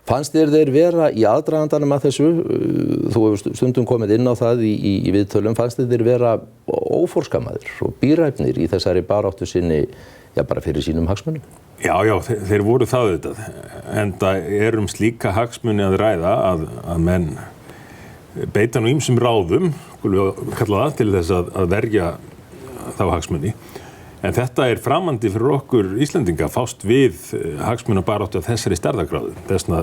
Fannst þér þeir vera í aðdragandanum að þessu, þú hefur stundum komið inn á það í viðtölum, fannst þér vera óforskammæðir og bíræfnir í þessari baráttu sinni, bara fyrir sínum hagsmunum? Já, þeir voru það auðvitað, enda slíka hagsmuni að ræða að menn beita nú ýmsum ráðum, skulum við kalla það, til þess að verja þá hagsmuni. En þetta framandi fyrir okkur Íslendinga að fást við hagsmunabaráttu af þessari stærðargráðu. Þess vegna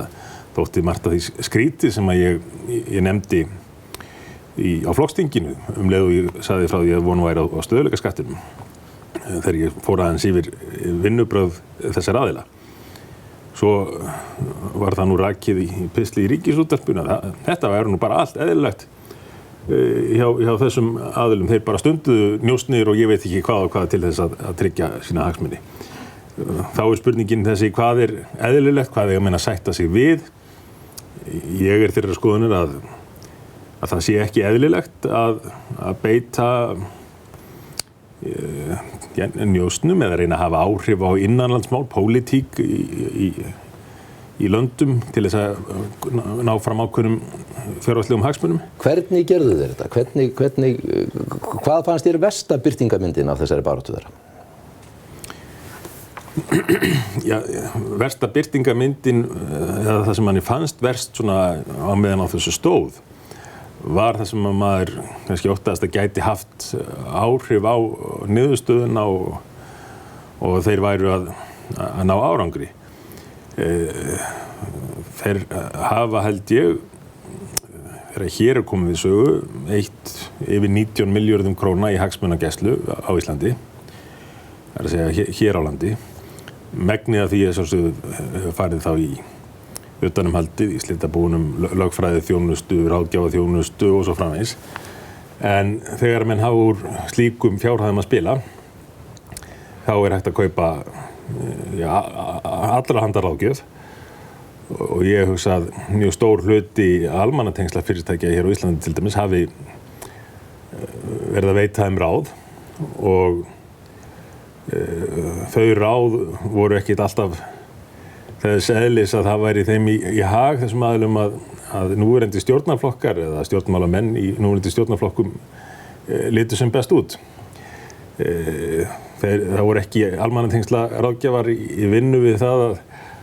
þótti margt af því skrítið sem að ég nefndi á flokksþinginu leið og ég sagði frá því að von væri á stöðugleikaskattinum þegar ég fór aðeins yfir vinnubrögð þessara aðila. Svo var það nú rakið í pistli í Ríkisútvarpinu. Þetta var nú bara allt eðlilegt hjá þessum aðilum. Þeir bara stunduðu njósnir og ég veit ekki hvað og hvað til þess að tryggja sína hagsmuni. Þá spurningin þessi hvað eðlilegt, hvað menn að sætta sig við. Ég þeirra skoðunar að það sé ekki eðlilegt að beita njósnum eða reyna að hafa áhrif á innanlandsmál, pólitík í löndum til þess að ná fram ákveðnum fjárhagslegum hagsmunum. Hvernig gerðu þeir þetta? Hvað fannst þér versta birtingarmyndin af þessari baráttu þeirra? Já, versta birtingarmyndin, eða það sem manni fannst verst svona á meðan á þessu stóð, var það sem að maður kannski óttast að gæti haft áhrif á niðurstöðuna og þeir væru að ná árangri. Þeir hafa held ég þegar hér komið við sögu yfir 19 milljörðum króna í hagsmunagæslu á Íslandi, það að segja hér á landi. Megnið af því hefur farið þá í utanumhaldið, í slitabúnum, lögfræði þjónustu, ráðgjafa þjónustu og svo framvegis. En þegar menn hafa úr slíkum fjárhæðum að spila, þá hægt að kaupa allra handa ráðgjöf og ég hugsa að mjög stór hluti almannatengsla fyrirtækja hér á Íslandi til dæmis hafi verið að veita þeim ráð og þau ráð voru ekkert alltaf þess eðlis að það væri þeim í hag þessum aðilum að núverandi stjórnarflokkar eða stjórnmálamenn í núverandi stjórnarflokkum litu sem best út. Það voru ekki almannatengsla ráðgjafar í vinnu við það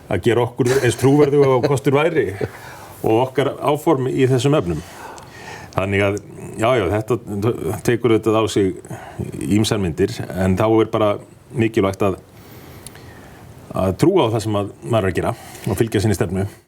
að gera okkur eins trúverðuga og kostur væri og okkar áform í þessum efnum. Þannig að þetta tekur auðvitað á sig ýmsar myndir en þá bara mikilvægt að trúa á það sem maður að gera og fylgja sinni stefnu.